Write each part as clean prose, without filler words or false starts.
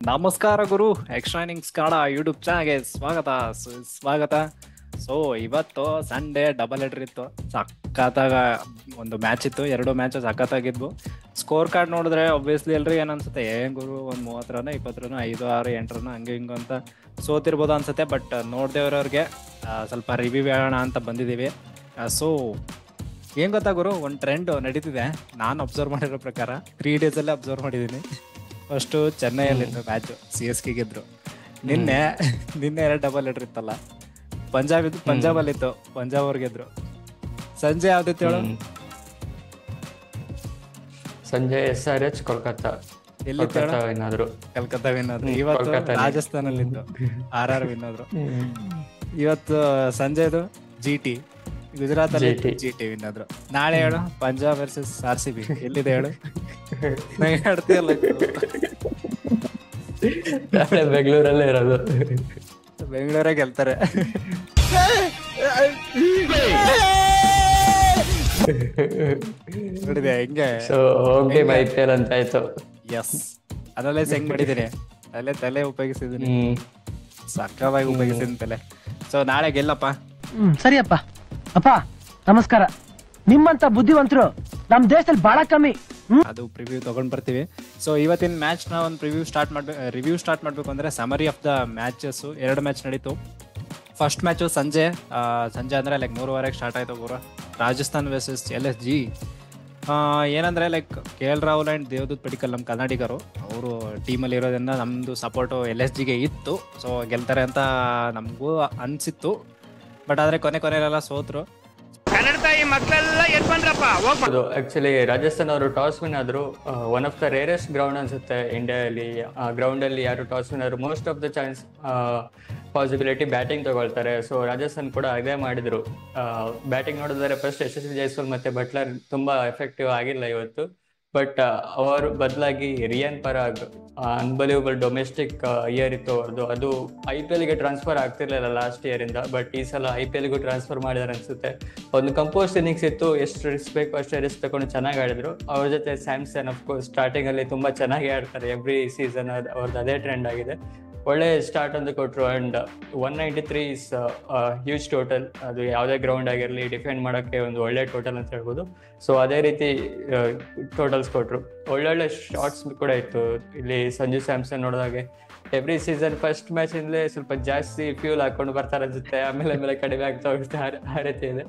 ನಮಸ್ಕಾರ ಗುರು, extra innings Kannada YouTube ಚಾನಲ್ಗೆ ಸ್ವಾಗತ. ಸೊ ಇವತ್ತು ಸಂಡೇ ಡಬಲ್ ಹೆಡರ್ ಇತ್ತು. ಸಖತ್ತಾಗ ಒಂದು ಮ್ಯಾಚ್ ಇತ್ತು, 2 ಮ್ಯಾಚ್ ಸಖತ್ತಾಗಿದ್ವು. ಸ್ಕೋರ್ ಕಾರ್ಡ್ ನೋಡಿದ್ರೆ ಒಬ್ವಿಯಸ್ಲಿ ಎಲ್ರಿಗೆ ಏನ್ ಅನ್ಸುತ್ತೆ, ಗುರು ಒಂದ್ 30 ರನ್ 20 ರನ್ 5 6 8 ರನ್ ಹಂಗೆ ಹಿಂಗ ಅಂತ ಸೋತಿರ್ಬೋದು ಅನ್ಸುತ್ತೆ. ಬಟ್ ನೋಡ್ದೇವ್ರವ್ರಿಗೆ ಸ್ವಲ್ಪ ರಿವ್ಯೂ ಹೇಳೋಣ ಅಂತ ಬಂದಿದ್ದೀವಿ. ಸೊ ಏನ್ ಗೊತ್ತಾ ಗುರು, ಒಂದು ಟ್ರೆಂಡ್ ನಡೀತಿದೆ. ನಾನು ಅಬ್ಸರ್ವ್ ಮಾಡಿರೋ ಪ್ರಕಾರ 3 days ಅಲ್ಲೇ ಅಬ್ಸರ್ವ್ ಮಾಡಿದ್ದೀನಿ. ಫಸ್ಟು ಚೆನ್ನೈಯಲ್ಲಿತ್ತು ಮ್ಯಾಚ್, CSK ಗೆದ್ರು. ನಿನ್ನೆ 2 ಡಬಲ್ ಹೆಡರ್ ಇತ್ತಲ್ಲ, ಪಂಜಾಬ್ ಅಲ್ಲಿತ್ತು, ಪಂಜಾಬ್ ಅವ್ರು ಗೆದ್ರು. ಸಂಜೆ ಯಾವ್ದಿತ್ತು ಹೇಳು? ಸಂಜೆ SRH ಕೋಲ್ಕತ್ತಾ. ಎಲ್ಲಿತ್ತು ಹೇಳು? ಕಲ್ಕತ್ತಾ ವಿನ್ ಆದ್ರು. ಇವತ್ತು ರಾಜಸ್ಥಾನಲ್ಲಿತ್ತು, RR ವಿನ್ ಆದ್ರು. ಇವತ್ತು ಸಂಜೆದು GT ಗುಜರಾತ್ ಅಲ್ಲಿ GT ವಿನ್ ಆದ್ರು. ನಾಳೆ ಹೇಳು ಪಂಜಾಬ್ ವರ್ಸಸ್ RCB, ಎಲ್ಲಿದೆ ಹೇಳು? ಆಡ್ತೀಯಲ್ಲ, ಬೆಂಗಳೂರಲ್ಲೇ ಇರೋದು. ಬೆಂಗಳೂರೇ ಗೆಲ್ತಾರೆ. ನೋಡಿದೆ ಹೆಂಗೆ IPL ಅಂತ ಆಯ್ತು. ಎಸ್, ಅದರಲ್ಲೇ ಹೆಂಗ್ ಮಾಡಿದೀನಿ, ಅಲ್ಲೇ ತಲೆ ಉಪಯೋಗಿಸಿದೀನಿ, ಸಕ್ಕವಾಗಿ ಉಪಯೋಗಿಸಿದೀನಿ ತಲೆ. ಸೊ ನಾಳೆ ಗೆಲ್ಲಪ್ಪ. ಸರಿಯಪ್ಪ. ಅಪ್ಪ ನಮಸ್ಕಾರ. ನಿಮ್ಮಂತ ಬುದ್ಧಿವಂತರು ನಮ್ ದೇಶದಲ್ಲಿ ಬಹಳ ಕಮ್ಮಿ. ಅದು ಪ್ರಿವ್ಯೂ ತಗೊಂಡ್ ಬರ್ತೀವಿ. ಸೊ ಇವತ್ತಿನ ಮ್ಯಾಚ್ ನ ಒಂದು ರಿವ್ಯೂ ಸ್ಟಾರ್ಟ್ ಮಾಡ್ಬೇಕು ಅಂದ್ರೆ summary of the matches. 2 match ನಡೀತು. ಫಸ್ಟ್ ಮ್ಯಾಚು ಸಂಜೆ ಅಂದ್ರೆ ಲೈಕ್ 3:15 ಸ್ಟಾರ್ಟ್ ಆಯ್ತು ಗುರು. Rajasthan versus LSG. ಏನಂದ್ರೆ like KL Rahul and Devdutt Padikkal ನಮ್ಮ ಕನ್ನಡಿಗರು, ಅವರು ಟೀಮಲ್ಲಿ ಇರೋದ್ರಿಂದ ನಮ್ದು ಸಪೋರ್ಟು LSGಗೆ ಇತ್ತು. ಸೊ ಗೆಲ್ತಾರೆ ಅಂತ ನಮಗೂ ಅನ್ಸಿತ್ತು. ಬಟ್ ಆದ್ರೆ ಕೊನೆಯಲ್ಲೆಲ್ಲ ಸೋತ್ರು. ಆಕ್ಚುಲಿ ರಾಜಸ್ಥಾನ್ ಅವರು ಟಾಸ್ ವಿನ್ ಆದ್ರು. One of the rarest ground ಅನ್ಸುತ್ತೆ ಇಂಡಿಯಾದಲ್ಲಿ. ಗ್ರೌಂಡ್ ಅಲ್ಲಿ ಯಾರು ಟಾಸ್ ವಿನ್ ಆದ್ರು most of the chance possibility batting ತಗೊಳ್ತಾರೆ. ಸೊ ರಾಜಸ್ಥಾನ್ ಕೂಡ ಅದೇ ಮಾಡಿದ್ರು. ಬ್ಯಾಟಿಂಗ್ ನೋಡಿದ್ರೆ ಫಸ್ಟ್ ಯಶಸ್ವಿ ಜೈಸ್ವಾಲ್ ಮತ್ತೆ ಬಟ್ಲರ್ ತುಂಬಾ ಎಫೆಕ್ಟಿವ್ ಆಗಿಲ್ಲ ಇವತ್ತು. ಬಟ್ ಅವರು ಬದಲಾಗಿ ರಿಯಾನ್ ಪರಾಗ್, ಅನ್ಬಲಿವಬಲ್ ಡೊಮೆಸ್ಟಿಕ್ ಇಯರ್ ಇತ್ತು ಅವ್ರದ್ದು. ಅದು IPLಗೆ ಟ್ರಾನ್ಸ್ಫರ್ ಆಗ್ತಿರ್ಲಿಲ್ಲ ಲಾಸ್ಟ್ ಇಯರ್ ಇಂದ. ಬಟ್ ಈ ಸಲ IPLಗೂ ಟ್ರಾನ್ಸ್ಫರ್ ಮಾಡಿದಾರೆ ಅನ್ಸುತ್ತೆ. ಒಂದು ಕಂಪೋಸ್ಟ್ ಇನ್ನಿಂಗ್ಸ್ ಇತ್ತು, ಎಷ್ಟು ರಿಸ್ಕ್ ಬೇಕು ಅಷ್ಟೇ ರಿಸ್ಕ್ ತಗೊಂಡು ಚೆನ್ನಾಗಿ ಆಡಿದ್ರು. ಅವ್ರ ಜೊತೆ ಸ್ಯಾಮ್ಸನ್ ಅಫ್ಕೋರ್ಸ್ ಸ್ಟಾರ್ಟಿಂಗ್ ಅಲ್ಲಿ ತುಂಬಾ ಚೆನ್ನಾಗಿ ಆಡ್ತಾರೆ. ಎವ್ರಿ ಸೀಸನ್ ಅವ್ರದ್ದು ಅದೇ ಟ್ರೆಂಡ್ ಆಗಿದೆ. ಒಳ್ಳೆ ಸ್ಟಾರ್ಟ್ ಅಂತ ಕೊಟ್ರು. And 193 is huge total. ಅದು ಯಾವುದೇ ಗ್ರೌಂಡ್ ಆಗಿರಲಿ ಡಿಫೆಂಡ್ ಮಾಡೋಕ್ಕೆ ಒಂದು ಒಳ್ಳೆ ಟೋಟಲ್ ಅಂತ ಹೇಳ್ಬೋದು. ಸೊ ಅದೇ ರೀತಿ ಟೋಟಲ್ಸ್ ಕೊಟ್ರು. ಒಳ್ಳೊಳ್ಳೆ ಶಾರ್ಟ್ಸ್ ಕೂಡ ಇತ್ತು ಇಲ್ಲಿ. ಸಂಜು ಸ್ಯಾಮ್ಸನ್ ನೋಡಿದಾಗೆ ಎವ್ರಿ ಸೀಸನ್ ಫಸ್ಟ್ ಮ್ಯಾಚ್ ಇಂದಲೇ ಸ್ವಲ್ಪ ಜಾಸ್ತಿ ಫ್ಯೂಲ್ ಹಾಕೊಂಡು ಬರ್ತಾರೆ ಅನ್ಸುತ್ತೆ. ಆಮೇಲೆ ಕಡಿಮೆ ಆಗ್ತಾ ಹೋಗುತ್ತೆ. ಆ ರೀತಿ ಇದೆ.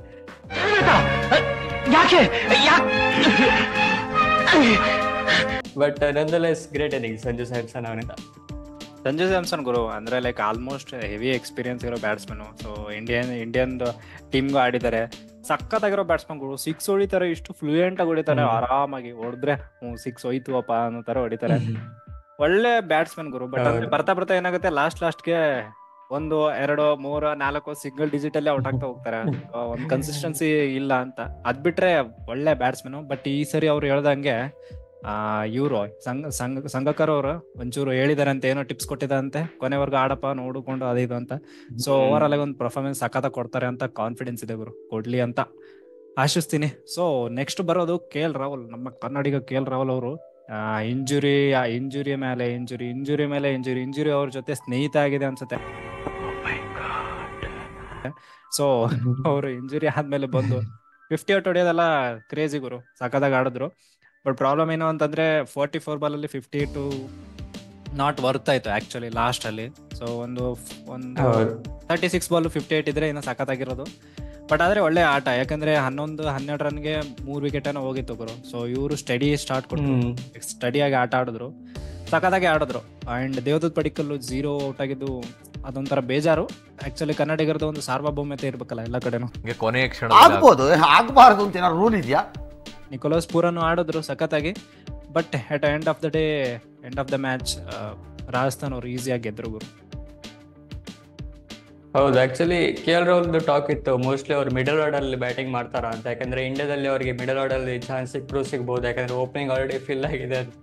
But nonetheless great innings Sanju Samson ಅವನಿಂದ. ಸಂಜು ಸ್ಯಾಮ್ಸನ್ ಗುರು ಅಂದ್ರೆ ಲೈಕ್ ಆಲ್ಮೋಸ್ಟ್ ಹೆವಿ ಎಕ್ಸ್ಪೀರಿಯನ್ಸ್ ಇರೋ ಬ್ಯಾಟ್ಸ್ಮನ್. ಸೊ ಇಂಡಿಯನ್ ಟೀಮ್ಗೂ ಆಡಿದ್ದಾರೆ. ಸಖತ್ತಾಗಿರೋ ಬ್ಯಾಟ್ಸ್ಮನ್ ಗುರು. 6 ಹೊಡಿತಾರೆ, ಇಷ್ಟು ಫ್ಲೂಯೆಂಟ್ ಆಗಿ ಹೊಡಿತಾರೆ. ಆರಾಮಾಗಿ ಹೊಡೆದ್ರೆ 6 ಹೋಯ್ತುವಪ್ಪ ಅನ್ನೋ ತರ ಹೊಡಿತಾರೆ. ಒಳ್ಳೆ ಬ್ಯಾಟ್ಸ್ಮನ್ ಗುರು. ಬಟ್ ಅಂದ್ರೆ ಬರ್ತಾ ಏನಾಗುತ್ತೆ, ಲಾಸ್ಟ್ಗೆ 1 2 3 4 ಸಿಂಗಲ್ ಡಿಜಿಟ್ ಅಲ್ಲಿ ಔಟ್ ಆಗ್ತಾ ಹೋಗ್ತಾರೆ. ಒಂದು ಕನ್ಸಿಸ್ಟೆನ್ಸಿ ಇಲ್ಲ ಅಂತ. ಅದ್ ಬಿಟ್ರೆ ಒಳ್ಳೆ ಬ್ಯಾಟ್ಸ್ಮನ್. ಬಟ್ ಈ ಸರಿ ಅವ್ರು ಹೇಳ್ದಂಗೆ ಇವ್ರು ಸಂಗಕರ್ ಅವರು ಒಂಚೂರು ಹೇಳಿದಾರೆ ಅಂತ, ಏನೋ ಟಿಪ್ಸ್ ಕೊಟ್ಟಿದಾರಂತೆ, ಕೊನೆವರೆಗೂ ಆಡಪ್ಪ ನೋಡಿಕೊಂಡು ಅದಿದು ಅಂತ. ಸೊ ಓವರ್ ಆಲ್ ಒಂದು ಪರ್ಫಾರ್ಮೆನ್ಸ್ ಸಖತ್ ಕೊಡ್ತಾರೆ ಅಂತ ಕಾನ್ಫಿಡೆನ್ಸ್ ಇದೆ ಗುರು, ಕೊಡ್ಲಿ ಅಂತ ಆಶಿಸ್ತೀನಿ. ಸೊ ನೆಕ್ಸ್ಟ್ ಬರೋದು KL ರಾಹುಲ್, ನಮ್ಮ ಕನ್ನಡಿಗ KL ರಾಹುಲ್ ಅವರು. ಇಂಜುರಿ ಮೇಲೆ ಇಂಜುರಿ ಅವ್ರ ಜೊತೆ ಸ್ನೇಹಿತ ಆಗಿದೆ ಅನ್ಸುತ್ತೆ. ಸೊ ಅವರು ಇಂಜುರಿ ಆದ್ಮೇಲೆ ಬಂದು 50 ಔಟ್ ಹೊಡೆಯೋದೆಲ್ಲ ಕ್ರೇಜಿ ಗುರು, ಸಖತ್ತಾಗಿ ಆಡಿದ್ರು. ಬಟ್ ಪ್ರಾಬ್ಲಮ್ ಏನು ಅಂತಂದ್ರೆ 44 ಬಾಲಲ್ಲಿ 52 ನಾಟ್ ವರ್ತ್ ಆಯ್ತು ಆಕ್ಚುಲಿ ಲಾಸ್ಟ್ ಅಲ್ಲಿ. ಸೊ ಒಂದು 36 ಬಾಲ್ 58 ಇದ್ರೆ ಇನ್ನು ಸಖತ್ತಾಗಿರೋದು. ಬಟ್ ಆದ್ರೆ ಒಳ್ಳೆ ಆಟ, ಯಾಕಂದ್ರೆ 11-12 ರನ್ಗೆ 3 ವಿಕೆಟ್ ಏನೋ ಹೋಗಿತ್ತು ಗುರು. ಸೊ ಇವರು ಸ್ಟಡಿ ಸ್ಟಡಿಯಾಗಿ ಆಟ ಆಡಿದ್ರು, ಸಖತ್ತಾಗಿ ಆಡಿದ್ರು. ಅಂಡ್ ದೇವದೂತ್ ಪಡಿಕ್ಕಲ್ 0 ಔಟ್ ಆಗಿದ್ದು ಅದೊಂಥರ ಬೇಜಾರು. ಆಕ್ಚುಲಿ ಕನ್ನಡಿಗರದ ಒಂದು ಸಾರ್ವಭೌಮತೆ ಇರ್ಬೇಕಲ್ಲ ಎಲ್ಲ ಕಡೆನೂ. ಆಗಬಾರದು ಅಂತ ರೂಲ್ ಇದೆಯಾ? ನಿಕೋಲಸ್ ಪೂರನ್ ಆಡಿದ್ರು ಸಖತ್ತಾಗಿ. But at end of the match Rajasthan ಅವರು ಈಸಿಯಾಗಿ ಗೆದ್ರು ಗುರು. ಹೌದು, ಆಕ್ಚುಲಿ KL ರಾಹುಲ್ ಟಾಕ್ ಇತ್ತು ಮೋಸ್ಟ್ಲಿ ಅವ್ರು ಮಿಡಲ್ ಆರ್ಡರ್ ಅಲ್ಲಿ ಬ್ಯಾಟಿಂಗ್ ಮಾಡ್ತಾರ ಅಂತ. ಯಾಕಂದ್ರೆ ಇಂಡಿಯಾದಲ್ಲಿ ಅವರಿಗೆ ಮಿಡಲ್ ಆರ್ಡರ್ ಅಲ್ಲಿ ಚಾನ್ಸ್ ಸಿಗ್ಬೋದು, ಯಾಕಂದ್ರೆ ಓಪನಿಂಗ್ ಆಲ್ರೆಡಿ ಫಿಲ್ ಆಗಿದೆ ಅಂತ.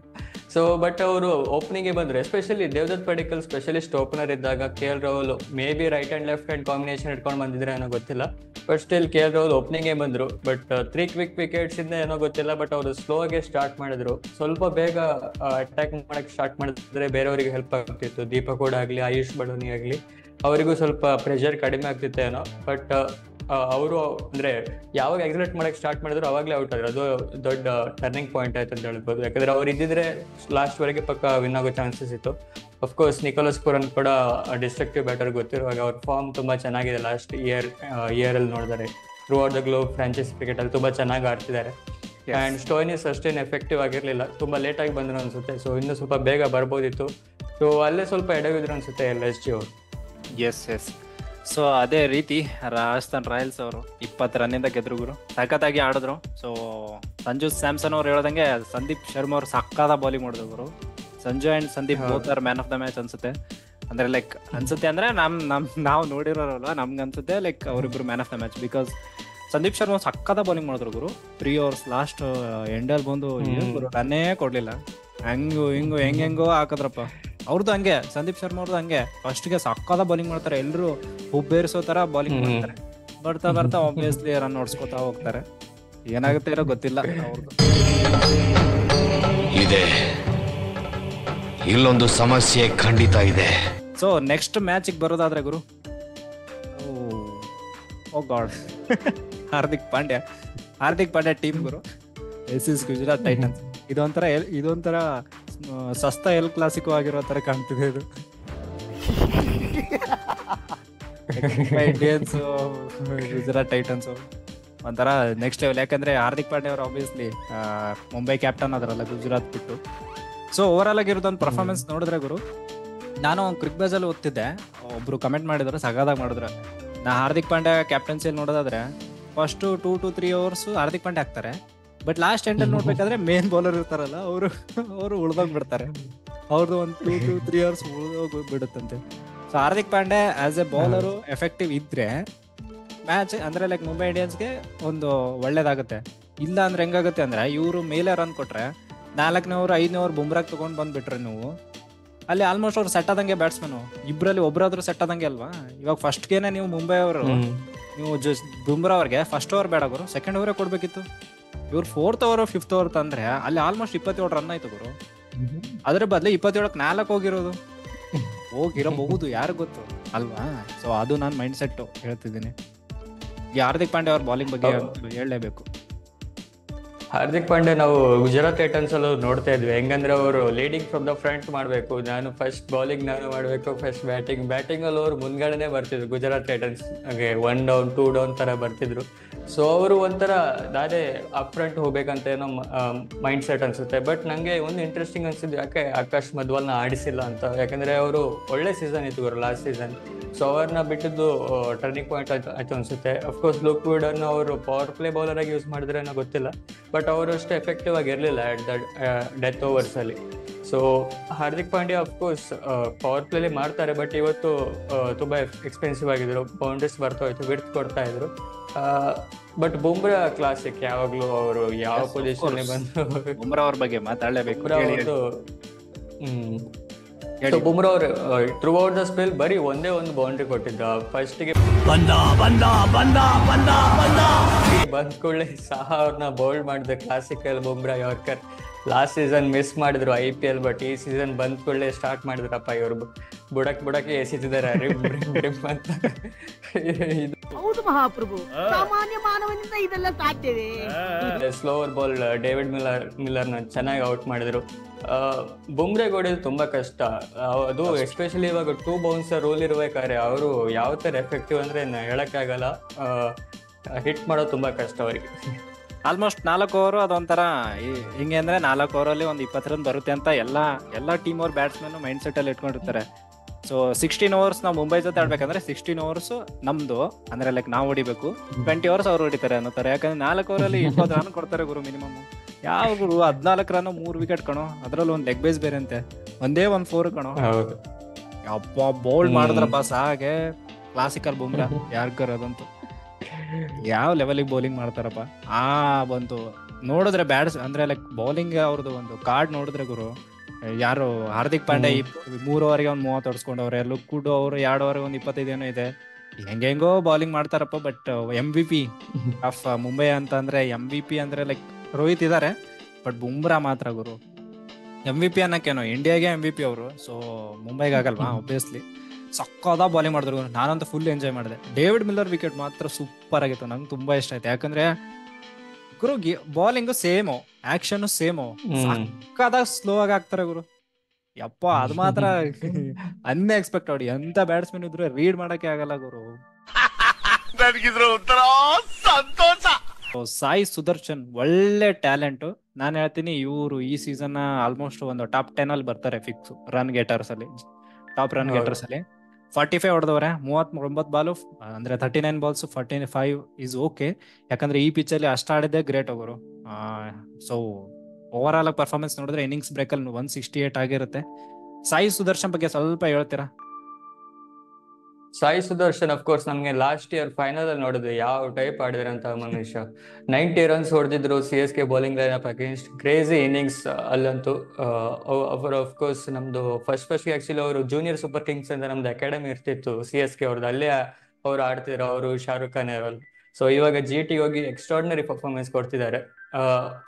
ಸೊ ಬಟ್ ಅವರು ಓಪನಿಂಗ್ ಬಂದ್ರು, especially Devdutt Padikkal specialist opener ಇದ್ದಾಗ KL Rahul may be right and left hand combination ಇಟ್ಕೊಂಡು ಬಂದಿದ್ರೆ ಏನೋ ಗೊತ್ತಿಲ್ಲ. But still KL Rahul opening ಬಂದ್ರು. ಬಟ್ 3 ಕ್ವಿಕ್ ವಿಕೆಟ್ಸ್ ಇಂದ ಏನೋ ಗೊತ್ತಿಲ್ಲ, ಬಟ್ ಅವರು ಸ್ಲೋ ಆಗಿ ಸ್ಟಾರ್ಟ್ ಮಾಡಿದ್ರು. ಸ್ವಲ್ಪ ಬೇಗ ಅಟ್ಯಾಕ್ ಮಾಡಕ್ ಸ್ಟಾರ್ಟ್ ಮಾಡಿದ್ರೆ ಬೇರೆಯವರಿಗೆ ಹೆಲ್ಪ್ ಆಗ್ತಿತ್ತು. ದೀಪಕ್ ಕೂಡ ಆಗ್ಲಿ, ಆಯುಷ್ ಬಡೋನಿ ಆಗ್ಲಿ, ಅವರಿಗೂ ಸ್ವಲ್ಪ ಪ್ರೆಷರ್ ಕಡಿಮೆ ಆಗ್ತಿತ್ತು ಏನೋ. ಬಟ್ ಅವರು ಅಂದ್ರೆ ಯಾವಾಗ ಎಕ್ಸಲೇಟ್ ಮಾಡಕ್ ಸ್ಟಾರ್ಟ್ ಮಾಡಿದ್ರು ಅವಾಗ್ಲೇ ಔಟ್ ಆದ್ರು. ಅದು ದೊಡ್ಡ ಟರ್ನಿಂಗ್ ಪಾಯಿಂಟ್ ಆಯ್ತು ಅಂತ ಹೇಳ್ಬೋದು. ಯಾಕಂದ್ರೆ ಅವ್ರು ಇದ್ದಿದ್ರೆ ಲಾಸ್ಟ್ ವರೆಗೆ ಪಕ್ಕ ವಿನ್ ಆಗೋ ಚಾನ್ಸಸ್ ಇತ್ತು. ಅಫ್ಕೋರ್ಸ್ ನಿಕೋಲಸ್ ಪುರನ್ ಕೂಡ ಡಿಸ್ಟ್ರಕ್ಟಿವ್ ಬ್ಯಾಟರ್ ಗೊತ್ತಿರುವಾಗ ಅವ್ರ ಫಾರ್ಮ್ ತುಂಬಾ ಚೆನ್ನಾಗಿದೆ. ಲಾಸ್ಟ್ ಇಯರ್ ಅಲ್ಲಿ ನೋಡಿದರೆ throughout the globe franchise cricket ಅಲ್ಲಿ ತುಂಬಾ ಚೆನ್ನಾಗಿ ಆಡ್ತಿದ್ದಾರೆ. ಅಂಡ್ ಸ್ಟೋಯ್ನಿಸ್ ಅಷ್ಟೇನು ಎಫೆಕ್ಟಿವ್ ಆಗಿರ್ಲಿಲ್ಲ, ತುಂಬಾ ಲೇಟ್ ಆಗಿ ಬಂದ್ರು ಅನ್ಸುತ್ತೆ. ಸೊ ಇನ್ನು ಸ್ವಲ್ಪ ಬೇಗ ಬರ್ಬೋದಿತ್ತು. ಸೊ ಅಲ್ಲೇ ಸ್ವಲ್ಪ ಎಡವಿದ್ರು ಅನ್ಸುತ್ತೆ LSG ಅವರು. ಎಸ್ ಸೊ ಅದೇ ರೀತಿ ರಾಜಸ್ಥಾನ್ ರಾಯಲ್ಸ್ ಅವರು 20 ರನ್ನಿಂದ ಗೆದ್ರು ಗುರು, ಸಖತ್ತಾಗಿ ಆಡಿದ್ರು. ಸೊ ಸಂಜು ಸ್ಯಾಮ್ಸನ್ ಅವ್ರು ಹೇಳ್ದಂಗೆ ಸಂದೀಪ್ ಶರ್ಮಾ ಅವ್ರು ಸಕ್ಕದ ಬೌಲಿಂಗ್ ಮಾಡಿದ್ರು ಗುರು. Sanju and Sandeep both are man of the match ಅನ್ಸುತ್ತೆ. ಅಂದ್ರೆ ಲೈಕ್ ಅನ್ಸುತ್ತೆ ಅಂದ್ರೆ ನಾವು ನೋಡಿರೋರಲ್ವಾ, ನಮ್ಗೆ ಅನ್ಸುತ್ತೆ ಲೈಕ್ ಅವರಿಬ್ರು man of the match. Because Sandeep Sharma ಸಕ್ಕದ ಬೌಲಿಂಗ್ ಮಾಡಿದ್ರು ಗುರು. 3 overs ಲಾಸ್ಟ್ ಎಂಡಲ್ಲಿ ಬಂದು ಗುರು ರನ್ನೇ ಕೊಡ್ಲಿಲ್ಲ. ಹೆಂಗೋ ಹಾಕದ್ರಪ್ಪ. ಅವ್ರದ್ದು ಹಂಗೆ, ಸಂದೀಪ್ ಶರ್ಮಾ ಅವ್ರದ್ದು ಹಂಗೆ, ಫಸ್ಟ್ಗೆ ಸಕ್ಕದ ಬೌಲಿಂಗ್ ಮಾಡ್ತಾರೆ, ಎಲ್ರು ಹುಬ್ಬೇರಿಸೋ ತರ ಬೌಲಿಂಗ್ ಮಾಡ್ತಾರೆ. ಬರ್ತಾ ಆಬ್ವಿಯಸ್ಲಿ ರನ್ ನೋಡ್ಸ್ಕೊತಾ ಹೋಗ್ತಾರೆ. ಏನಾಗುತ್ತೆ ಇರೋ ಗೊತ್ತಿಲ್ಲ ಅವ್ರದ್ದು. ಇದೆ ಇಲ್ಲೊಂದು ಸಮಸ್ಯೆ ಖಂಡಿತ ಇದೆ. ಸೊ ನೆಕ್ಸ್ಟ್ ಮ್ಯಾಚಿಗೆ ಬರೋದಾದ್ರೆ ಗುರು, ಓ ಗಾಡ್ ಹಾರ್ದಿಕ್ ಪಾಂಡ್ಯ ಟೀಮ್ ಗುರು, SS ಗುಜರಾತ್ ಟೈಟನ್ಸ್. ಇದೊಂಥರ ಸಸ್ತಾ ಎಲ್ ಕ್ಲಾಸಿಕೋ ಆಗಿರೋ ತರ ಕಾಣ್ತಿದೆ ಇದು. ಇಂಡಿಯನ್ಸ್ ಗುಜರಾತ್ ಟೈಟನ್ಸ್ ಒಂಥರ ನೆಕ್ಸ್ಟ್ ಲೆವೆಲ್. ಯಾಕಂದ್ರೆ ಹಾರ್ದಿಕ್ ಪಾಂಡ್ಯ ಅವರು ಆಬ್ವಿಯಸ್ಲಿ ಮುಂಬೈ ಕ್ಯಾಪ್ಟನ್ ಅದರಲ್ಲ ಗುಜರಾತ್ ಬಿಟ್ಟು. ಸೊ ಓವರ್ ಆಲ್ ಆಗಿರೋದೊಂದು ಪರ್ಫಾರ್ಮೆನ್ಸ್ ನೋಡಿದ್ರೆ ಗುರು, ನಾನು ಕ್ರಿಕ್ ಬೇಸ್ ಅಲ್ಲಿ ಓದ್ತಿದ್ದೆ, ಒಬ್ರು ಕಮೆಂಟ್ ಮಾಡಿದ್ರು, ಸಗಾದಾಗ ಮಾಡಿದ್ರು. ನಾ ಹಾರ್ದಿಕ್ ಪಾಂಡ್ಯ ಕ್ಯಾಪ್ಟನ್ಸಿಯಲ್ಲಿ ನೋಡೋದಾದ್ರೆ first 2 to 3 overs Hardik Pandya ಹಾಕ್ತಾರೆ. ಬಟ್ ಲಾಸ್ಟ್ ಎಂಡಲ್ಲಿ ನೋಡ್ಬೇಕಾದ್ರೆ ಮೇನ್ ಬೌಲರ್ ಇರ್ತಾರಲ್ಲ ಅವರು ಉಳ್ದೋಗ್ ಬಿಡ್ತಾರೆ. ಅವ್ರದ್ದು ಒಂದು 2 to 3 overs ಉಳ್ದೋಗ್ ಬಿಡುತ್ತಂತೆ. So Hardik Pandya as a bowler effective ಇದ್ರೆ ಮ್ಯಾಚ್ ಅಂದ್ರೆ ಲೈಕ್ ಮುಂಬೈ ಇಂಡಿಯನ್ಸ್ಗೆ ಒಂದು ಒಳ್ಳೇದಾಗುತ್ತೆ. ಇಲ್ಲ ಅಂದ್ರೆ ಹೆಂಗಾಗುತ್ತೆ ಅಂದ್ರೆ ಇವರು ಮೇಲೆ ರನ್ ಕೊಟ್ರೆ 4ನೇ ಓವರ್ 5ನೇ ಓವರ್ ಬುಮ್ರಾಗ್ ತಗೊಂಡ್ ಬಂದ್ಬಿಟ್ರೆ ನೀವು ಅಲ್ಲಿ ಆಲ್ಮೋಸ್ಟ್ ಅವ್ರು ಸೆಟ್ ಆದಂಗೆ ಬ್ಯಾಟ್ಸ್ಮನ್, ಇಬ್ರಲ್ಲಿ ಒಬ್ರಾದ್ರೂ ಸೆಟ್ ಆದಂಗೆ ಅಲ್ವಾ. ಇವಾಗ ಫಸ್ಟ್ಗೆನೆ ನೀವು ಮುಂಬೈ ಅವರು ನೀವು ಬುಮ್ರಾ ಅವ್ರಿಗೆ ಫಸ್ಟ್ ಓವರ್ ಬೇಡ ಗುರು, ಸೆಕೆಂಡ್ ಓವರೇ ಕೊಡ್ಬೇಕಿತ್ತು. ಇವ್ರು 4th over 5th over ತಂದ್ರೆ ಅಲ್ಲಿ ಆಲ್ಮೋಸ್ಟ್ 27 ರನ್ ಆಯ್ತು ಗುರು. ಅದ್ರ ಬದಲು 27ಕ್ಕೆ 4 ಹೋಗಿರಬಹುದು, ಯಾರು ಗೊತ್ತು ಅಲ್ವಾ. ಸೊ ಅದು ನಾನು ಮೈಂಡ್ ಸೆಟ್ ಹೇಳ್ತಿದ್ದೀನಿ. ಈ ಹಾರ್ದಿಕ್ ಪಾಂಡ್ಯ ಅವ್ರ ಬೌಲಿಂಗ್ ಬಗ್ಗೆ ಹೇಳಲೇಬೇಕು. ಹಾರ್ದಿಕ್ ಪಾಂಡ್ಯ ನಾವು ಗುಜರಾತ್ ಟೈಟನ್ಸ್ ಅಲ್ಲೂ ನೋಡ್ತಾ ಇದ್ವಿ ಹೆಂಗಂದ್ರೆ ಅವರು ಲೀಡಿಂಗ್ ಫ್ರಮ್ ದ ಫ್ರಂಟ್ ಮಾಡಬೇಕು, ನಾನು ಫಸ್ಟ್ ಬೌಲಿಂಗ್ ನಾನು ಮಾಡಬೇಕು, ಫಸ್ಟ್ ಬ್ಯಾಟಿಂಗ್ ಅಲ್ಲಿ ಅವ್ರು ಮುಂದ್ಗಡೆನೆ ಬರ್ತಿದ್ರು. ಗುಜರಾತ್ ಟೈಟನ್ಸ್ ಹಾಗೆ 1 down 2 down ತರ ಬರ್ತಿದ್ರು. ಸೊ ಅವರು ಒಂಥರ ನಾನೇ ಅಪ್ ಫ್ರಂಟ್ ಹೋಗ್ಬೇಕಂತ ಏನೋ ಮೈಂಡ್ ಸೆಟ್ ಅನ್ಸುತ್ತೆ. ಬಟ್ ನಂಗೆ ಒಂದು ಇಂಟ್ರೆಸ್ಟಿಂಗ್ ಅನ್ಸಿದ್ದು ಯಾಕೆ ಆಕಾಶ್ ಮಧ್ವಾಲ್ನ ಆಡಿಸಿಲ್ಲ ಅಂತ. ಯಾಕಂದ್ರೆ ಅವರು ಒಳ್ಳೆ ಸೀಸನ್ ಇತ್ತು ಅವರು ಲಾಸ್ಟ್ ಸೀಸನ್. ಸೊ ಅವ್ರನ್ನ ಬಿಟ್ಟಿದ್ದು ಟರ್ನಿಂಗ್ ಪಾಯಿಂಟ್ ಆಯ್ತು ಅನ್ಸುತ್ತೆ. ಅಫ್ಕೋರ್ಸ್ ಲುಕ್ ವುಡನ್ನು ಅವರು ಪವರ್ ಪ್ಲೇ ಬೌಲರ್ ಆಗಿ ಯೂಸ್ ಮಾಡಿದ್ರೆ ಏನೋ ಗೊತ್ತಿಲ್ಲ, ಬಟ್ ಅವರು ಅಷ್ಟು ಎಫೆಕ್ಟಿವ್ ಆಗಿರಲಿಲ್ಲ ಅಟ್ ದ ಡೆತ್ ಓವರ್ಸ್ ಅಲ್ಲಿ. So Hardik Pandya of course power ಪ್ಲೇಲಿ ಮಾಡ್ತಾರೆ, ಬಟ್ ಇವತ್ತು ತುಂಬಾ ಎಕ್ಸ್ಪೆನ್ಸಿವ್ ಆಗಿದ್ರು, ಬೌಂಡ್ರೀಸ್ ಬರ್ತಾ ಹೋಯ್ತು, ವಿಡ್ತ್ ಕೊಡ್ತಾ ಇದ್ರು. ಬಟ್ ಬುಮ್ರಾ ಕ್ಲಾಸಿಕ್, ಯಾವಾಗ್ಲೂ ಅವರು ಯಾವ ಪೊಸಿಷನ್ ಬಂದು ಬುಮ್ರಾ ಅವ್ರ ಬಗ್ಗೆ ಮಾತಾಡಲೇಬೇಕು. ಬುಮ್ರಾ ಅವರು ಥ್ರೂ ಔಟ್ ದ ಸ್ಪೆಲ್ ಬರೀ ಒಂದೇ ಒಂದು ಬೌಂಡ್ರಿ ಕೊಟ್ಟಿದ್ದ. ಫಸ್ಟ್ಗೆ ಬಂದ್ ಕೂಡಲೇ ಸಹ ಅವ್ರನ್ನ ಬೌಲ್ಡ್ ಮಾಡಿದ classical Bumrah yorker. Last season miss ಮಾಡಿದ್ರು IPL, ಬಟ್ ಈ ಸೀಸನ್ ಬಂದ್ ಕೂಡಲೇ ಸ್ಟಾರ್ಟ್ ಮಾಡಿದ್ರಪ್ಪ. ಇವ್ರು ಬುಡಕ್ಕೆ ಎಸಿತಿದ್ದಾರೆ ಅಂತ. ಹೌದು ಮಹಾಪ್ರಭು, ಸಾಮಾನ್ಯ ಮಾನವನಿಂದ ಇದೆಲ್ಲ ಸಾಧ್ಯವೇ? ಸ್ಲೋವರ್ ಬಾಲ್ ಡೇವಿಡ್ ಮಿಲ್ಲರ್ನ ಚೆನ್ನಾಗಿ ಔಟ್ ಮಾಡಿದ್ರು. ಬುಮ್ರಾಗ್ ಹೊಡೆಯೋದು ತುಂಬಾ ಕಷ್ಟ. ಅದು ಎಸ್ಪೆಷಲಿ ಇವಾಗ 2 bouncer ರೂಲ್ ಇರ್ಬೇಕಾದ್ರೆ ಅವರು ಯಾವ ತರ ಎಫೆಕ್ಟಿವ್ ಅಂದ್ರೆ ಹೇಳಕ್ಕಾಗಲ್ಲ. ಹಿಟ್ ಮಾಡೋದು ತುಂಬಾ ಕಷ್ಟ ಅವರಿಗೆ. ಆಲ್ಮೋಸ್ಟ್ 4 over ಅದೊಂಥರ ಹಿಂಗೆ ಅಂದ್ರೆ 4 over ಅಲ್ಲಿ ಒಂದು 20 ರನ್ ಬರುತ್ತೆ ಅಂತ ಎಲ್ಲ ಟೀಮ್ ಅವ್ರ ಬ್ಯಾಟ್ಸ್ಮನ್ ಮೈಂಡ್ ಸೆಟ್ ಅಲ್ಲಿ ಇಟ್ಕೊಂಡಿರ್ತಾರೆ. ಸೊ 16 overs ನಾವು ಮುಂಬೈ ಜೊತೆ ಆಡ್ಬೇಕಂದ್ರೆ 16 overs ನಮ್ದು ಅಂದ್ರೆ ಲೈಕ್ ನಾವು ಹೊಡಿಬೇಕು, 20 overs ಅವ್ರು ಹೊಡಿತಾರೆ ಅನ್ನೋತಾರೆ. ಯಾಕಂದ್ರೆ 4 over ಅಲ್ಲಿ 20 ರನ್ ಕೊಡ್ತಾರೆ ಗುರು ಮಿನಿಮಮ್. ಯಾವ ಗುರು 14 ರನ್ 3 ವಿಕೆಟ್ ಕಣೋ, ಅದ್ರಲ್ಲಿ ಒಂದು ಲೆಗ್ ಬೇಸ್ ಬೇರೆ ಅಂತೆ, ಒಂದೇ 1 4 ಕಣೋ. ಅಪ್ಪ ಬೌಲ್ಡ್ ಮಾಡಿದ್ರಪ್ಪ ಸಾಗೆ ಕ್ಲಾಸಿಕಲ್ ಬುಮ್ರಾ ಯಾರ್ಕರ್. ಅದಂತೂ ಯಾವ ಲೆವೆಲಿಗೆ ಬೌಲಿಂಗ್ ಮಾಡ್ತಾರಪ್ಪ. ಒಂದು ನೋಡಿದ್ರೆ ಬ್ಯಾಟ್ಸ್ ಅಂದ್ರೆ ಲೈಕ್ ಬೌಲಿಂಗ್ ಅವ್ರದ್ದು ಒಂದು ಕಾರ್ಡ್ ನೋಡಿದ್ರೆ ಗುರು ಯಾರು ಹಾರ್ದಿಕ್ ಪಾಂಡ್ಯ 3 ಓವರ್ಗೆ ಒಂದು 30 ಹೊಡ್ಸ್ಕೊಂಡವ್ರೆ. ಲುಕ್ ಗುಡ್ ಅವರು 2 ಓವರ್ಗೆ ಒಂದು 25 ಏನೋ ಇದೆ. ಹೆಂಗೆಂಗೋ ಬೌಲಿಂಗ್ ಮಾಡ್ತಾರಪ್ಪ. ಬಟ್ MVP ಆಫ್ ಮುಂಬೈ ಅಂತ ಅಂದ್ರೆ MVP ಅಂದ್ರೆ ಲೈಕ್ ರೋಹಿತ್ ಇದಾರೆ, ಬಟ್ ಬುಮ್ರಾ ಮಾತ್ರ ಗುರು MVP ಅನ್ನಕ್ಕೇನೋ. ಇಂಡಿಯಾಗೆ MVP ಅವರು, ಸೊ ಮುಂಬೈಗೆ ಆಗಲ್ವಾ ಒಬ್ವಿಯಸ್ಲಿ. ಸಕ್ಕದ ಬೌಲಿಂಗ್ ಮಾಡಿದ್ರು, ನಾನಂತೂ ಫುಲ್ ಎಂಜಾಯ್ ಮಾಡಿದೆ. ಡೇವಿಡ್ ಮಿಲ್ಲರ್ ವಿಕೆಟ್ ಮಾತ್ರ ಸೂಪರ್ ಆಗಿತ್ತು, ನಂಗೆ ತುಂಬಾ ಇಷ್ಟ ಆಯ್ತು. ಯಾಕಂದ್ರೆ ಗುರು ಬೌಲಿಂಗ್ ಸೇಮು, ಆಕ್ಷನ್ ಸೇಮು, ಸಕ್ಕದಾಗ ಸ್ಲೋ ಆಗಿ ಆಗ್ತಾರೆ ಗುರು. ಯಪ್ಪ ಅದು ಮಾತ್ರ ಅನ್ಎಕ್ಸ್ಪೆಕ್ಟೆಡ್. ಎಂತ ಬ್ಯಾಟ್ಸ್ಮನ್ ಇದ್ರು ರೀಡ್ ಮಾಡಕ್ಕೆ ಆಗಲ್ಲ ಗುರು. ಸಾಯಿ ಸುದರ್ಶನ್ ಒಳ್ಳೆ ಟ್ಯಾಲೆಂಟ್. ನಾನು ಹೇಳ್ತೀನಿ ಇವರು ಈ ಸೀಸನ್ ಆಲ್ಮೋಸ್ಟ್ ಒಂದು ಟಾಪ್ 10 ಅಲ್ಲಿ ಬರ್ತಾರೆ ಫಿಕ್ಸ್. ರನ್ ಗೆಟರ್ಸ್ ಅಲ್ಲಿ, ಟಾಪ್ ರನ್ ಗೆಟರ್ಸ್ ಅಲ್ಲಿ 45 ಹೊಡೆದವ್ರೆ. 39 ಬಾಲು ಅಂದ್ರೆ 39 ಬಾಲ್ಸ್ 45 ಈಸ್ ಓಕೆ. ಯಾಕಂದ್ರೆ ಈ ಪಿಚ್ ಅಲ್ಲಿ ಅಷ್ಟ ಆಡಿದ್ದೆ ಗ್ರೇಟ್ ಅವರು. ಸೊ ಓವರ್ ಆಲ್ ಪರ್ಫಾರ್ಮೆನ್ಸ್ ನೋಡಿದ್ರೆ ಇನ್ನಿಂಗ್ಸ್ ಬ್ರೇಕ್ ಅಲ್ಲಿ 168 ಆಗಿರುತ್ತೆ. ಸಾಯಿ ಸುದರ್ಶನ್ ಬಗ್ಗೆ ಸ್ವಲ್ಪ ಹೇಳ್ತೀರಾ? ಸಾಯಿ ಸುದರ್ಶನ್ ಅಫ್ಕೋರ್ಸ್ ನಮ್ಗೆ ಲಾಸ್ಟ್ ಇಯರ್ ಫೈನಲ್ ಅಲ್ಲಿ ನೋಡಿದ್ವಿ ಯಾವ ಟೈಪ್ ಆಡಿದ್ರೆ ಅಂತ ಮನುಷ್ಯ. 90 ರನ್ಸ್ ಹೊಡೆದಿದ್ರು CSK bowling line up against. Crazy innings ಅಲ್ಲಂತೂ. ಅವರು ಅಫ್ಕೋರ್ಸ್ ನಮ್ದು ಫಸ್ಟ್ ಆಕ್ಚುಲಿ ಅವರು ಜೂನಿಯರ್ ಸೂಪರ್ ಕಿಂಗ್ಸ್ ಅಂತ ನಮ್ದು ಅಕಾಡೆಮಿ ಇರ್ತಿತ್ತು CSK ಅವ್ರದ್ದು, ಅಲ್ಲೇ ಅವ್ರು ಆಡ್ತಿದ್ರು, ಅವರು ಶಾರುಖ್ ಖಾನ್ ಅವರಲ್ಲಿ. ಸೊ ಇವಾಗ GT ಹೋಗಿ ಎಕ್ಸ್ಟ್ರಾರ್ಡಿನರಿ ಪರ್ಫಾರ್ಮೆನ್ಸ್ ಕೊಡ್ತಿದ್ದಾರೆ.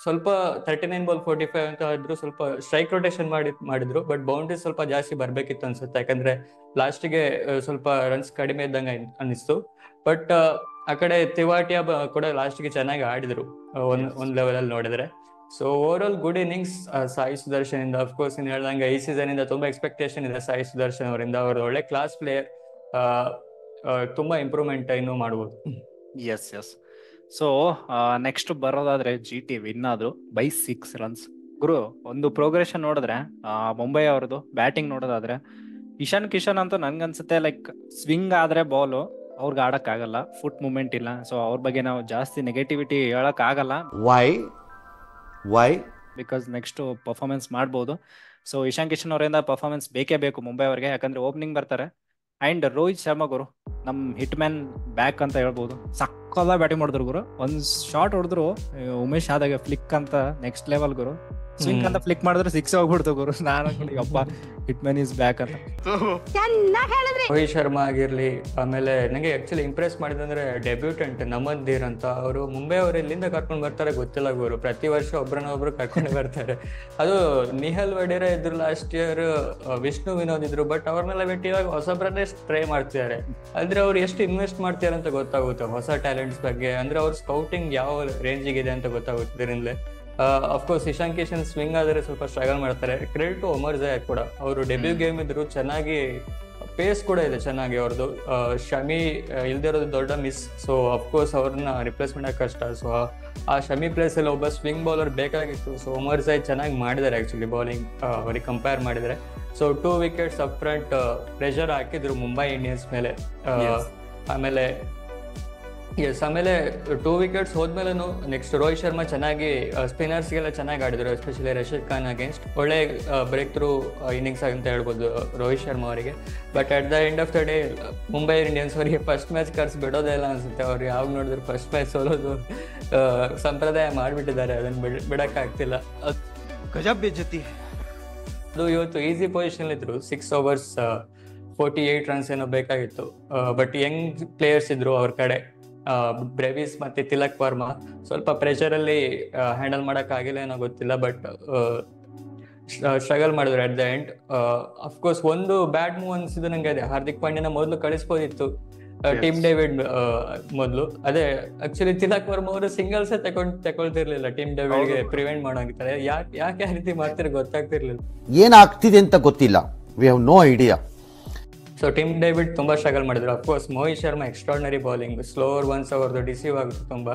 ಸ್ವಲ್ಪ 39 ಬಾಲ್ 45 ಅಂತ ಇದ್ರು, ಸ್ವಲ್ಪ ಸ್ಟ್ರೈಕ್ ರೊಟೇಷನ್ ಮಾಡಿದ್ರು, ಬಟ್ ಬೌಂಡ್ರಿ ಸ್ವಲ್ಪ ಜಾಸ್ತಿ ಬರ್ಬೇಕಿತ್ತು ಅನ್ಸುತ್ತೆ. ಯಾಕಂದ್ರೆ ಲಾಸ್ಟಿಗೆ ಸ್ವಲ್ಪ ರನ್ಸ್ ಕಡಿಮೆ ಇದ್ದಂಗೆ ಅನ್ನಿಸ್ತು. ಬಟ್ ಆ ಕಡೆ ತಿವಾಟಿಯಾ ಕೂಡ ಲಾಸ್ಟ್ಗೆ ಚೆನ್ನಾಗಿ ಆಡಿದ್ರು ಒಂದ್ ಲೆವೆಲ್ ಅಲ್ಲಿ ನೋಡಿದ್ರೆ. So overall good innings Sai Sudharsan ಇಂದ. ಅಫ್ಕೋರ್ಸ್ ಇನ್ ಹೇಳ್ದಂಗೆ ಈ ಸೀಸನ್ ಇಂದ ತುಂಬಾ ಎಕ್ಸ್ಪೆಕ್ಟೇಷನ್ ಇದೆ ಸಾಯಿ ಸುದರ್ಶನ್ ಅವರಿಂದ. ಅವರು ಒಳ್ಳೆ ಕ್ಲಾಸ್ ಪ್ಲೇಯರ್, ತುಂಬಾ ಇಂಪ್ರೂವ್ಮೆಂಟ್ ಇನ್ನೂ ಮಾಡ್ಬೋದು. ಎಸ್. ಸೊ ನೆಕ್ಸ್ಟ್ ಬರೋದಾದ್ರೆ GT ವಿನ್ ಆದ್ರು ಬೈ 6 runs. ಗುರು ಒಂದು ಪ್ರೋಗ್ರೆಷನ್ ನೋಡಿದ್ರೆ ಮುಂಬೈ ಅವ್ರದ್ದು ಬ್ಯಾಟಿಂಗ್ ನೋಡೋದಾದ್ರೆ ಇಶಾನ್ ಕಿಶನ್ ಅಂತೂ ನನ್ಗನ್ಸುತ್ತೆ ಲೈಕ್ ಸ್ವಿಂಗ್ ಆದ್ರೆ ಬಾಲು ಅವ್ರಿಗೆ ಆಡಕ್ ಆಗಲ್ಲ, ಫುಟ್ ಮೂವ್ಮೆಂಟ್ ಇಲ್ಲ. ಸೊ ಅವ್ರ ಬಗ್ಗೆ ನಾವು ಜಾಸ್ತಿ ನೆಗೆಟಿವಿಟಿ ಹೇಳಕ್ ಆಗಲ್ಲ. ವೈ ಬಿಕಾಸ್ ನೆಕ್ಸ್ಟ್ ಪರ್ಫಾರ್ಮೆನ್ಸ್ ಮಾಡ್ಬೋದು. ಸೊ ಇಶಾನ್ ಕಿಶನ್ ಅವರಿಂದ ಪರ್ಫಾರ್ಮೆನ್ಸ್ ಬೇಕೇ ಬೇಕು ಮುಂಬೈ ಅವ್ರಿಗೆ, ಯಾಕಂದ್ರೆ ಓಪನಿಂಗ್ ಬರ್ತಾರೆ. ಅಂಡ್ ರೋಹಿತ್ ಶರ್ಮಾ ಗುರು ನಮ್ ಹಿಟ್ ಮ್ಯಾನ್ ಬ್ಯಾಕ್ ಅಂತ ಹೇಳ್ಬೋದು. ಸಕ್ಕದ ಬ್ಯಾಟಿಂಗ್ ಮಾಡಿದ್ರು ಗುರು. ಒಂದ್ ಶಾಟ್ ಹೊಡೆದ್ರು ಉಮೇಶ್ ಆದಾಗ ಫ್ಲಿಕ್ ಅಂತ ನೆಕ್ಸ್ಟ್ ಲೆವೆಲ್ ಗುರು. ಸ್ವಿಂಗ್ ಅಂತ ಫ್ಲಿಕ್ ಮಾಡಿದ್ರೆ 6 ಹೋಗ್ಬಿಡ್ತು ಗುರು. ನಾನು ಅಪ್ಪ ಹಿಟ್ ಮ್ಯಾನ್ ಇಸ್ ಬ್ಯಾಕ್ ಅಂತ. ರೋಹಿತ್ ಶರ್ಮಾ ಆಗಿರ್ಲಿ, ಆಮೇಲೆ ನಂಗೆ ಆಕ್ಚುಲಿ ಇಂಪ್ರೆಸ್ ಮಾಡಿದಂದ್ರೆ ಡೆಬ್ಯೂಟೆಂಟ್ ನಮನ್ದೀರ್ ಅಂತ. ಅವರು ಮುಂಬೈ ಅವ್ರು ಎಲ್ಲಿಂದ ಕರ್ಕೊಂಡ್ ಬರ್ತಾರೆ ಗೊತ್ತಿಲ್ಲ ಗುರು. ಪ್ರತಿ ವರ್ಷ ಒಬ್ರನ್ನೊಬ್ರು ಕರ್ಕೊಂಡು ಬರ್ತಾರೆ. ಅದು ನಿಹಲ್ ವಡೇರಾ ಇದ್ರು ಲಾಸ್ಟ್ ಇಯರ್, ವಿಷ್ಣು ವಿನೋದ್ ಇದ್ರು, ಬಟ್ ಅವ್ರನ್ನೆಲ್ಲ ಬಿಟ್ಟು ಇವಾಗ ಹೊಸಬ್ರನ್ನೇ ಟ್ರೈ ಮಾಡ್ತಿದ್ದಾರೆ. ಅಂದ್ರೆ ಅವ್ರು ಎಷ್ಟು ಇನ್ವೆಸ್ಟ್ ಮಾಡ್ತಿದ್ದಾರೆ ಅಂತ ಗೊತ್ತಾಗುತ್ತೆ ಹೊಸ ಟ್ಯಾಲೆಂಟ್ಸ್ ಬಗ್ಗೆ. ಅಂದ್ರೆ ಅವ್ರ ಸ್ಕೌಟಿಂಗ್ ಯಾವ ರೇಂಜಿಗೆ ಇದೆ ಅಂತ ಗೊತ್ತಾಗುತ್ತೆ ಇದರಿಂದಲೇ. ಅಫ್ಕೋರ್ಸ್ ಇಶಾನ್ ಕಿಶನ್ ಸ್ವಿಂಗ್ ಆದರೆ ಸ್ವಲ್ಪ ಸ್ಟ್ರಗಲ್ ಮಾಡ್ತಾರೆ. ಕ್ರೆಡಿಟ್ ಟು ಒಮರ್ ಜೈ ಕೂಡ, ಅವರು ಡೆಬ್ಯೂ ಗೇಮ್ ಇದ್ರು, ಚೆನ್ನಾಗಿ ಪೇಸ್ ಕೂಡ ಇದೆ ಚೆನ್ನಾಗಿ ಅವ್ರದ್ದು. ಶಮಿ ಇಲ್ದಿರೋದು ದೊಡ್ಡ ಮಿಸ್. ಸೊ ಅಫ್ಕೋರ್ಸ್ ಅವ್ರನ್ನ ರಿಪ್ಲೇಸ್ ಮಾಡೋಕೆ ಕಷ್ಟ. ಸೊ ಆ ಶಮಿ ಪ್ಲೇಸ್ ಅಲ್ಲಿ ಒಬ್ಬ ಸ್ವಿಂಗ್ ಬೌಲರ್ ಬೇಕಾಗಿತ್ತು. ಸೊ ಒಮರ್ ಜೈ ಚೆನ್ನಾಗಿ ಮಾಡಿದ್ದಾರೆ ಆಕ್ಚುಲಿ ಬೌಲಿಂಗ್ ಅವ್ರಿಗೆ ಕಂಪೇರ್ ಮಾಡಿದರೆ. So 2 wickets up front pressure ಹಾಕಿದ್ರು ಮುಂಬೈ ಇಂಡಿಯನ್ಸ್ ಮೇಲೆ. ಆಮೇಲೆ 2 ವಿಕೆಟ್ಸ್ ಹೋದ್ಮೇಲೆನು ನೆಕ್ಸ್ಟ್ ರೋಹಿತ್ ಶರ್ಮಾ ಚೆನ್ನಾಗಿ ಸ್ಪಿನ್ನರ್ಸ್ಗೆಲ್ಲ ಚೆನ್ನಾಗಿ ಆಡಿದ್ರು, ಎಸ್ಪೆಷಲಿ ರಶೀದ್ ಖಾನ್ ಅಗೇನ್ಸ್ಟ್. ಒಳ್ಳೆ ಬ್ರೇಕ್ ಥ್ರೂ ಇನ್ನಿಂಗ್ಸ್ ಅಂತ ಹೇಳ್ಬೋದು ರೋಹಿತ್ ಶರ್ಮಾ ಅವರಿಗೆ. But at the end of the day Mumbai Indians ಅವರಿಗೆ ಫಸ್ಟ್ ಮ್ಯಾಚ್ ಕರ್ಸಿ ಬಿಡೋದೇ ಇಲ್ಲ ಅನ್ಸುತ್ತೆ. ಅವ್ರು ಯಾವಾಗ ನೋಡಿದ್ರು ಫಸ್ಟ್ ಮ್ಯಾಚ್ ಸೋಲೋದು ಸಂಪ್ರದಾಯ ಮಾಡಿಬಿಟ್ಟಿದ್ದಾರೆ, ಅದನ್ನು ಬಿಡೋಕ್ಕಾಗ್ತಿಲ್ಲ. ಗಜಬ್ ಬೇಜತಿ. ಅದು ಇವತ್ತು ಈಸಿ ಪೊಸಿಷನ್ ಇದ್ರು, 6 overs 48 runs ಏನೋ ಬೇಕಾಗಿತ್ತು. ಬಟ್ ಯಂಗ್ ಪ್ಲೇಯರ್ಸ್ ಇದ್ರು ಅವ್ರ ಕಡೆ. ಬ್ರೆವಿಸ್ ಮತ್ತೆ ತಿಲಕ್ ವರ್ಮಾ ಸ್ವಲ್ಪ ಪ್ರೆಷರ್ ಅಲ್ಲಿ ಹ್ಯಾಂಡಲ್ ಮಾಡಕ್ ಆಗಿಲ್ಲ ಏನೋ ಗೊತ್ತಿಲ್ಲ, ಬಟ್ ಸ್ಟ್ರಗಲ್ ಮಾಡಿದ್ರು ಅಟ್ ದ ಎಂಡ್. ಅಫ್ಕೋರ್ಸ್ ಒಂದು ಬ್ಯಾಡ್ ಮೂವ್ ಅನ್ಸಿದ್ದು ನಂಗೆ ಅದೇ, ಹಾರ್ದಿಕ್ ಪಾಂಡ್ಯನ ಮೊದಲು ಕಳಿಸ್ಬೋದಿತ್ತು ಟೀಮ್ ಡೇವಿಡ್ ಮೊದಲು. ಅದೇ ಆಕ್ಚುಲಿ ತಿಲಕ್ ವರ್ಮಾ ಅವರು ಸಿಂಗಲ್ಸ್ ತಗೊಳ್ತಿರ್ಲಿಲ್ಲ ಟೀಮ್ ಡೇವಿಡ್ಗೆ ಪ್ರಿವೆಂಟ್ ಮಾಡೋಂಗಿದ್ದಾರೆ. ಯಾಕೆ ಆ ರೀತಿ ಮಾಡ್ತಿರೋ ಗೊತ್ತಾಗ್ತಿರ್ಲಿಲ್ಲ, ಏನಾಗ್ತಿದೆ ಅಂತ ಗೊತ್ತಿಲ್ಲ. We have no idea. So Tim David ತುಂಬಾ ಸ್ಟ್ರಗಲ್ ಮಾಡಿದ್ರು. Of course Mohit Sharma extraordinary bowling, slower ones ಅವ್ರದ್ದು ಡಿಸೀವ್ ಆಗುತ್ತೆ ತುಂಬಾ.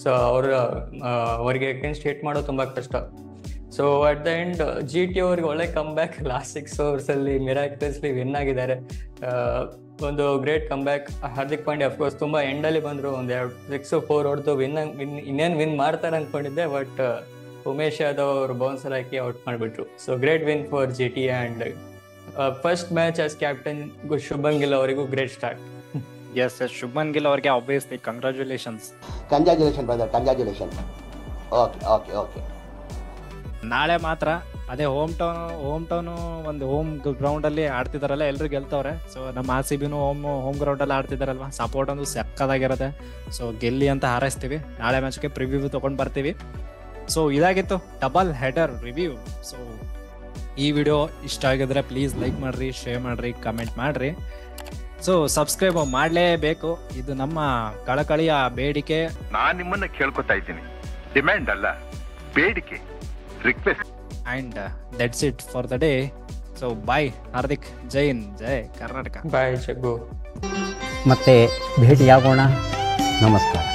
ಸೊ ಅವ್ರಿಗೆ ಅಗೇನ್ಸ್ಟ್ ಹಿಟ್ ಮಾಡೋದು ತುಂಬಾ ಕಷ್ಟ. So at the end GT ಅವ್ರಿಗೆ ಒಳ್ಳೆ ಕಮ್ ಬ್ಯಾಕ್. ಲಾಸ್ಟ್ 6 overs ಅಲ್ಲಿ ಮಿರಾಕ್ಯುಲಸ್ಲಿ ವಿನ್ ಆಗಿದ್ದಾರೆ. ಒಂದು great come back. Hardik Pandya of course ತುಂಬಾ ಎಂಡ್ ಅಲ್ಲಿ ಬಂದ್ರು, ಒಂದ್ 6-4 ಹೊಡೆದು ಇನ್ನೇನು ವಿನ್ ಮಾಡ್ತಾರೆ ಅನ್ಕೊಂಡಿದ್ದೆ. ಬಟ್ ಉಮೇಶ್ ಯಾದವ್ ಅವರು ಬೌನ್ಸರ್ ಹಾಕಿ ಔಟ್ ಮಾಡಿಬಿಟ್ರು. So great win for GT. And first match as captain Shubman Gill ಅವರಿಗೂ great start. Yes Shubman Gill ಅವರಿಗೆ obviously congratulations brother, congratulation. Okay. ನಾಳೆ ಮಾತ್ರ ಅದೇ ಹೋಮ್ ಟೌನ್ ಒಂದು ಹೋಮ್ ಗ್ರೌಂಡ್ ಅಲ್ಲಿ ಆಡ್ತಿದಾರಲ್ಲ, ಎಲ್ರು ಗೆಲ್ತವ್ರೆ. ಸೊ ನಮ್ಮ RCBನೂ ಹೋಮ್ ಗ್ರೌಂಡ್ ಅಲ್ಲಿ ಆಡ್ತಿದಾರಲ್ವಾ, ಸಪೋರ್ಟ್ ಒಂದು ಸಕ್ಕದಾಗಿರುತ್ತೆ. ಸೊ ಗೆಲ್ಲಿ ಅಂತ ಹಾರೈಸ್ತೀವಿ. ನಾಳೆ ಮ್ಯಾಚ್ಗೆ ಪ್ರಿವ್ಯೂ ತಗೊಂಡ್ ಬರ್ತೀವಿ. ಸೊ ಇದಾಗಿತ್ತು ಡಬಲ್ ಹೆಡರ್ ರಿವ್ಯೂ. ಸೊ ಈ ವಿಡಿಯೋ ಇಷ್ಟ ಆಗಿದ್ರೆ ಪ್ಲೀಸ್ ಲೈಕ್ ಮಾಡ್ರಿ, ಶೇರ್ ಮಾಡ್ರಿ, ಕಮೆಂಟ್ ಮಾಡ್ರಿ. ಸೊ ಸಬ್ಸ್ಕ್ರೈಬ್ ಮಾಡಲೇಬೇಕು, ಇದು ನಮ್ಮ ಕಳಕಳಿಯ ಬೇಡಿಕೆ. ನಾನ್ ನಿಮ್ಮನ್ನ ಕೇಳ್ಕೊತಾ ಇದ್ದೀನಿ, ಡಿಮ್ಯಾಂಡ್ ಅಲ್ಲ, ಬೇಡಿಕೆ, request. And that's it for the day. So bye Hardik, Jai Hind, Jai Karnataka. Bye Jaggu. ಮತ್ತೆ ಭೇಟಿಯಾಗೋಣ. ನಮಸ್ಕಾರ.